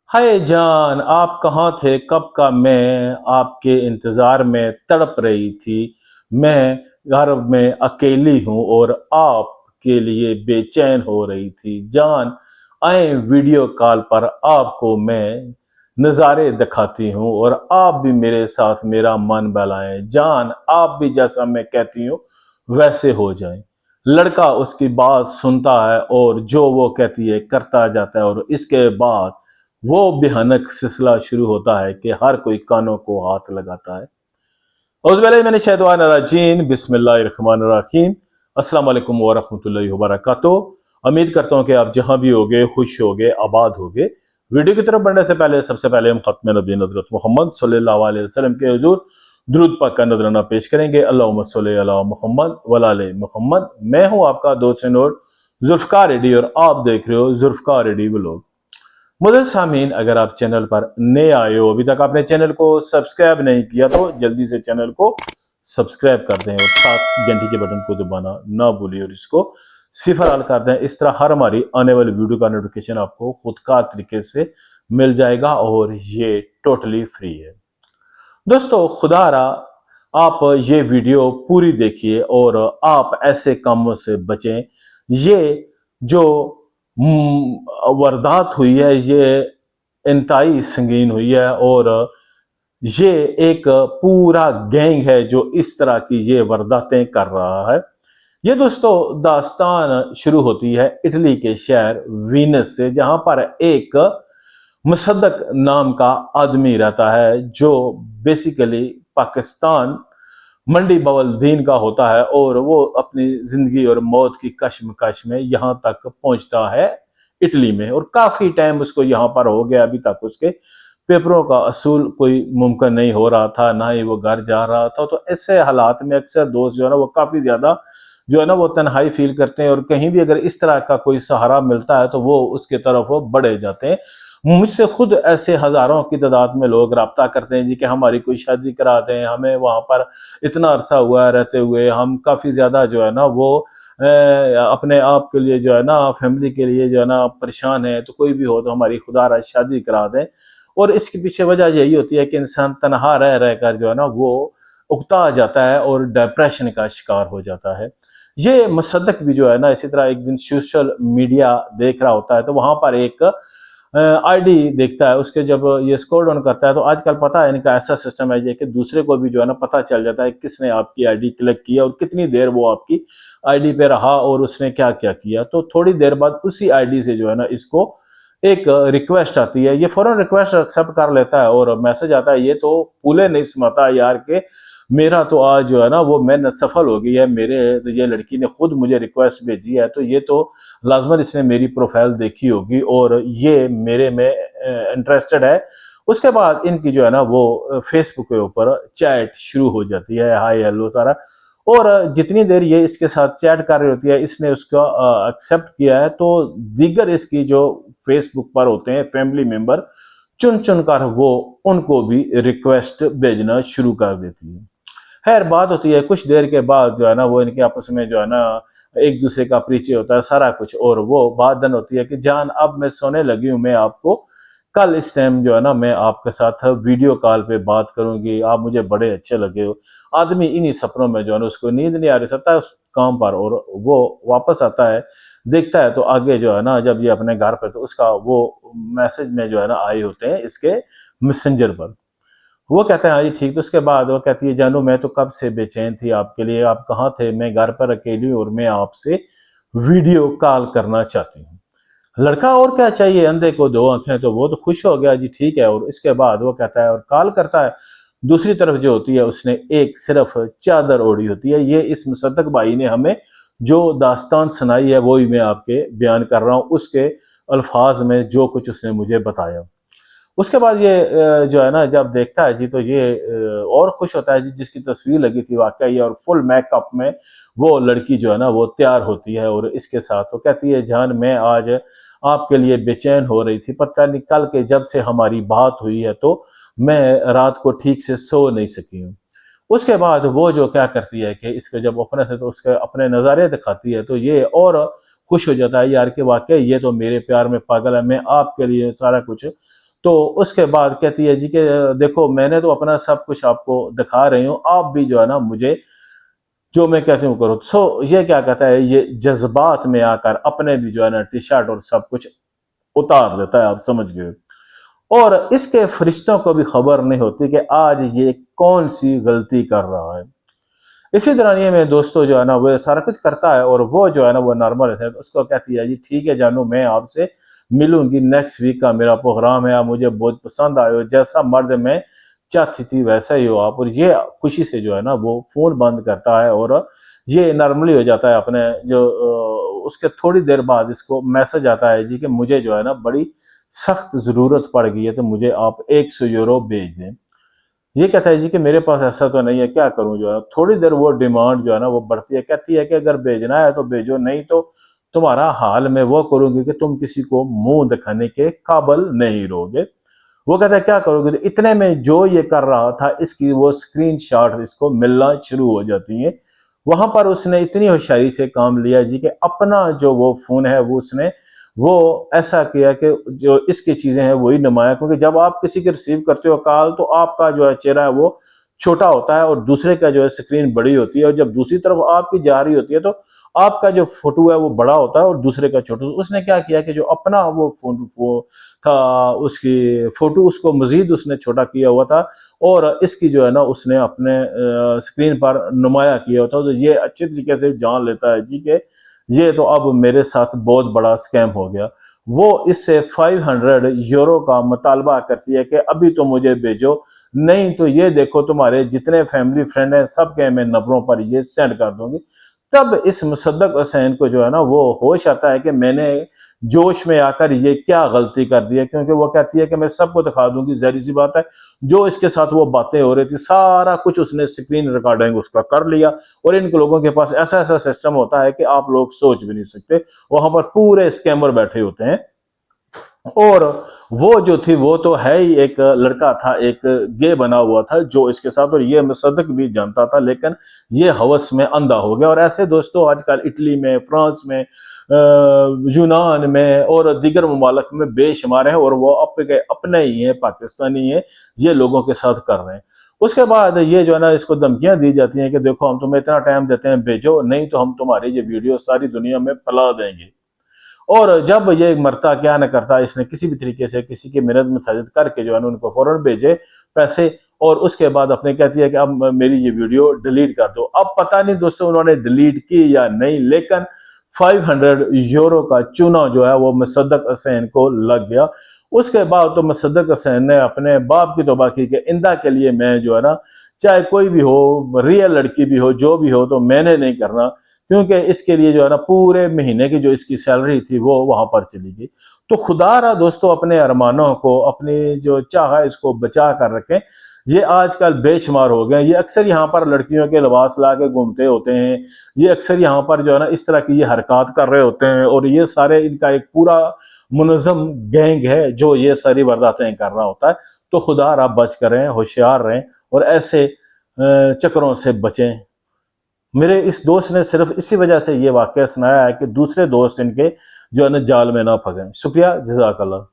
हाय जान, आप कहाँ थे? कब का मैं आपके इंतज़ार में तड़प रही थी। मैं घर में अकेली हूँ और आपके लिए बेचैन हो रही थी। जान, आए वीडियो कॉल पर आपको मैं नज़ारे दिखाती हूँ और आप भी मेरे साथ मेरा मन बहलाएँ। जान, आप भी जैसा मैं कहती हूँ वैसे हो जाएँ। लड़का उसकी बात सुनता है और जो वो कहती है करता जाता है और इसके बाद वो भयानक सिलसिला शुरू होता है कि हर कोई कानों को हाथ लगाता है। उस वेले मैंने शैतान रजीम बिस्मिल्लाहिर्रहमानिर्रहीम अस्सलाम वालेकुम व रहमतुल्लाहि व बरकातुहू। उम्मीद करता हूँ कि आप जहाँ भी होगे खुश होगे आबाद होगे। वीडियो की तरफ बढ़ने से पहले सबसे पहले हम खत्म नबी हज़रत मोहम्मद सल्लल्लाहु अलैहि वसल्लम के हुजूर दुरूद पाक का नजराना पेश करेंगे। अल्लाहुम्मा सल्ली अला मुहम्मद व अला आले मुहम्मद। मैं हूँ आपका दोस्त नूर जुल्फकार रेडी और आप देख रहे हो जुल्फकार रेडी व्लॉग। मुझे सामीन, अगर आप चैनल पर नए आए हो, अभी तक आपने चैनल को सब्सक्राइब नहीं किया तो जल्दी से चैनल को सब्सक्राइब कर दें और साथ घंटी के बटन को दबाना ना भूलिए और इसको सिफर हाल कर दें। इस तरह हर हमारी आने वाली वीडियो का नोटिफिकेशन आपको खुदकार तरीके से मिल जाएगा और ये टोटली फ्री है। दोस्तों, खुदारा आप ये वीडियो पूरी देखिए और आप ऐसे कामों से बचें। ये जो वारदात हुई है ये इंतहाई संगीन हुई है और ये एक पूरा गैंग है जो इस तरह की ये वारदातें कर रहा है। ये दोस्तों दास्तान शुरू होती है इटली के शहर वीनस से, जहां पर एक मुसद्दक नाम का आदमी रहता है जो बेसिकली पाकिस्तान मंडी बवलदीन का होता है और वो अपनी जिंदगी और मौत की कश्मकश में यहाँ तक पहुंचता है इटली में, और काफी टाइम उसको यहाँ पर हो गया। अभी तक उसके पेपरों का असूल कोई मुमकिन नहीं हो रहा था, ना ही वो घर जा रहा था। तो ऐसे हालात में अक्सर दोस्त जो है ना वो काफी ज्यादा जो है ना वो तन्हाई फील करते हैं और कहीं भी अगर इस तरह का कोई सहारा मिलता है तो वो उसके तरफ वो बढ़े जाते हैं। मुझसे खुद ऐसे हजारों की तादाद में लोग रब्ता करते हैं जी कि हमारी कोई शादी करा दें, हमें वहां पर इतना अरसा हुआ है रहते हुए, हम काफी ज्यादा जो है ना वो अपने आप के लिए जो है ना फैमिली के लिए जो है ना परेशान है, तो कोई भी हो तो हमारी खुदा शादी करा दें। और इसके पीछे वजह यही होती है कि इंसान तनहा रह रहकर जो है ना वो उकता जाता है और डिप्रेशन का शिकार हो जाता है। ये मुसद्दक भी जो है ना इसी तरह एक दिन सोशल मीडिया देख रहा होता है तो वहां पर एक आईडी देखता है। उसके जब ये स्क्रॉल डाउन करता है तो आजकल पता है इनका ऐसा सिस्टम है कि दूसरे को भी जो है ना पता चल जाता है किसने आपकी आईडी क्लिक किया और कितनी देर वो आपकी आईडी पे रहा और उसने क्या क्या किया। तो थोड़ी देर बाद उसी आईडी से जो है ना इसको एक रिक्वेस्ट आती है, ये फौरन रिक्वेस्ट एक्सेप्ट कर लेता है और मैसेज आता है, ये तो फूले नहीं समाता यार के मेरा तो आज जो है ना वो मेहनत सफल हो गई है, मेरे तो ये लड़की ने खुद मुझे रिक्वेस्ट भेजी है तो ये तो लाजमन इसने मेरी प्रोफाइल देखी होगी और ये मेरे में इंटरेस्टेड है। उसके बाद इनकी जो है ना वो फेसबुक के ऊपर चैट शुरू हो जाती है, हाय हेलो सारा। और जितनी देर ये इसके साथ चैट कर रही होती है इसने उसका एक्सेप्ट किया है तो दीगर इसकी जो फेसबुक पर होते हैं फैमिली मेंबर चुन चुन कर वो उनको भी रिक्वेस्ट भेजना शुरू कर देती है। खैर बात होती है कुछ देर के बाद जो है ना वो इनके आपस में जो है ना एक दूसरे का परिचय होता है सारा कुछ, और वो बात दन होती है कि जान अब मैं सोने लगी हूँ, मैं आपको कल इस टाइम जो है ना मैं आपके साथ वीडियो कॉल पे बात करूंगी, आप मुझे बड़े अच्छे लगे हो। आदमी इन्हीं सपनों में जो है ना उसको नींद नहीं आ रही सकता उस काम पर और वो वापस आता है, देखता है तो आगे जो है ना जब ये अपने घर पे तो उसका वो मैसेज में जो है ना आए होते हैं इसके मैसेंजर पर। वो कहता है हाँ जी ठीक। तो उसके बाद वो कहती है जानू मैं तो कब से बेचैन थी आपके लिए, आप कहाँ थे, मैं घर पर अकेली हूँ और मैं आपसे वीडियो कॉल करना चाहती हूँ। लड़का और क्या चाहिए, अंधे को दो आंखें, तो वो तो खुश हो गया जी ठीक है। और इसके बाद वो कहता है और कॉल करता है। दूसरी तरफ जो होती है उसने एक सिर्फ चादर ओढ़ी होती है। ये इस मुसद्दक भाई ने हमें जो दास्तान सुनाई है वो ही मैं आपके बयान कर रहा हूँ, उसके अल्फाज में जो कुछ उसने मुझे बताया। उसके बाद ये जो है ना जब देखता है जी तो ये और खुश होता है जी, जिसकी तस्वीर लगी थी वाकई ये, और फुल मेकअप में वो लड़की जो है ना वो तैयार होती है और इसके साथ वो कहती है जान मैं आज आपके लिए बेचैन हो रही थी, पता नहीं कल के जब से हमारी बात हुई है तो मैं रात को ठीक से सो नहीं सकी हूँ। उसके बाद वो जो क्या करती है कि इसके जब अपने से तो उसके अपने नज़ारे दिखाती है तो ये और खुश हो जाता है यार कि वाकई ये तो मेरे प्यार में पागल है, मैं आपके लिए सारा कुछ। तो उसके बाद कहती है जी कि देखो मैंने तो अपना सब कुछ आपको दिखा रही हूँ, आप भी जो है ना मुझे जो मैं कहती हूँ करो। सो ये क्या कहता है, ये जज्बात में आकर अपने भी जो है ना टी शर्ट और सब कुछ उतार देता है, आप समझ गए। और इसके फरिश्तों को भी खबर नहीं होती कि आज ये कौन सी गलती कर रहा है। इसी दौरान ये मेरे दोस्तों जो है ना वो सारा कुछ करता है, और वो जो है ना वो नॉर्मल है, उसको कहती है जी ठीक है जानू, मैं आपसे मिलूंगी, नेक्स्ट वीक का मेरा प्रोग्राम है, आप मुझे बहुत पसंद आए हो, जैसा मर्द मैं चाहती थी वैसा ही हो आप। और ये खुशी से जो है ना वो फोन बंद करता है, और ये नॉर्मली हो जाता है अपने जो उसके थोड़ी देर बाद इसको मैसेज आता है जी कि मुझे जो है ना बड़ी सख्त जरूरत पड़ गई है, तो मुझे आप 100 यूरो भेज दें। ये कहता है जी कि मेरे पास ऐसा तो नहीं है, क्या करूं जो है। थोड़ी देर वो डिमांड जो है ना वो बढ़ती है, कहती है कि अगर भेजना है तो भेजो, नहीं तो तुम्हारा हाल मैं वो करूंगी कि तुम किसी को मुंह दिखाने के काबिल नहीं रहोगे। वो कहता है क्या करोगे, तो इतने में जो ये कर रहा था इसकी वो स्क्रीनशॉट इसको मिलना शुरू हो जाती है। वहां पर उसने इतनी होशियारी से काम लिया जी कि अपना जो वो फोन है वो उसने वो ऐसा किया कि जो इसकी चीजें हैं वही नुमाया, क्योंकि जब आप किसी के रिसीव करते हो कॉल तो आपका जो है चेहरा है वो छोटा होता है और दूसरे का जो है स्क्रीन बड़ी होती है, और जब दूसरी तरफ आपकी जा रही होती है तो आपका जो फोटो है वो बड़ा होता है और दूसरे का छोटा। उसने क्या किया कि जो अपना वो फोन था उसकी फोटो उसको मजीद उसने छोटा किया हुआ था, और इसकी जो है ना उसने अपने स्क्रीन पर नुमाया किया होता। तो ये अच्छे तरीके से जान लेता है जी के ये तो अब मेरे साथ बहुत बड़ा स्कैम हो गया। वो इससे 500 यूरो का मुतालबा करती है कि अभी तो मुझे भेजो, नहीं तो ये देखो तुम्हारे जितने फैमिली फ्रेंड हैं सबके मैं नंबरों पर ये सेंड कर दूंगी। तब इस मुसद्दक हुसैन को जो है ना वो होश आता है कि मैंने जोश में आकर ये क्या गलती कर दी है, क्योंकि वो कहती है कि मैं सबको दिखा दूंगी। जहरी सी बात है, जो इसके साथ वो बातें हो रही थी सारा कुछ उसने स्क्रीन रिकॉर्डिंग उसका कर लिया, और इन लोगों के पास ऐसा ऐसा सिस्टम होता है कि आप लोग सोच भी नहीं सकते। वहां पर पूरे स्कैमर बैठे होते हैं। और वो जो थी वो तो है ही एक लड़का था, एक गे बना हुआ था जो इसके साथ, और ये मुसद्दक भी जानता था, लेकिन ये हवस में अंधा हो गया। और ऐसे दोस्तों आजकल इटली में, फ्रांस में, यूनान में और दीगर ममालक में बेशुमार हैं, और वो अपने ही हैं, पाकिस्तानी हैं, ये लोगों के साथ कर रहे हैं। उसके बाद ये जो है ना इसको धमकियां दी जाती हैं कि देखो हम तुम्हें इतना टाइम देते हैं, भेजो, नहीं तो हम तुम्हारी ये वीडियो सारी दुनिया में फैला देंगे। और जब ये मरता क्या न करता, इसने किसी भी तरीके से किसी की मदद मसाजद करके जो है ना उनको फौरन भेजे पैसे, और उसके बाद अपने कहती है कि अब मेरी ये वीडियो डिलीट कर दो। अब पता नहीं दोस्तों उन्होंने डिलीट की या नहीं, लेकिन 500 यूरो का चूना जो है वो मुसद्दक हुसैन को लग गया। उसके बाद तो मुसद्दक हुसैन ने अपने बाप की तौबा की कि इंदा के लिए मैं जो है ना चाहे कोई भी हो, रियल लड़की भी हो, जो भी हो, तो मैंने नहीं करना, क्योंकि इसके लिए जो है ना पूरे महीने की जो इसकी सैलरी थी वो वहां पर चली गई। तो खुदा रहा दोस्तों अपने अरमानों को, अपनी जो चाह इसको बचा कर रखें। ये आजकल बेशुमार हो गए, ये अक्सर यहाँ पर लड़कियों के लिबास ला के घूमते होते हैं, ये अक्सर यहाँ पर जो है ना इस तरह की ये हरकत कर रहे होते हैं, और ये सारे इनका एक पूरा मुनज़्ज़म गैंग है जो ये सारी वारदातें कर रहा होता है। तो खुदा रहा बच कर रहें, होशियार रहें, और ऐसे चक्करों से बचें। मेरे इस दोस्त ने सिर्फ इसी वजह से ये वाकया सुनाया है कि दूसरे दोस्त इनके जो है ना जाल में ना फंसें। शुक्रिया, जज़ाकल्लाह।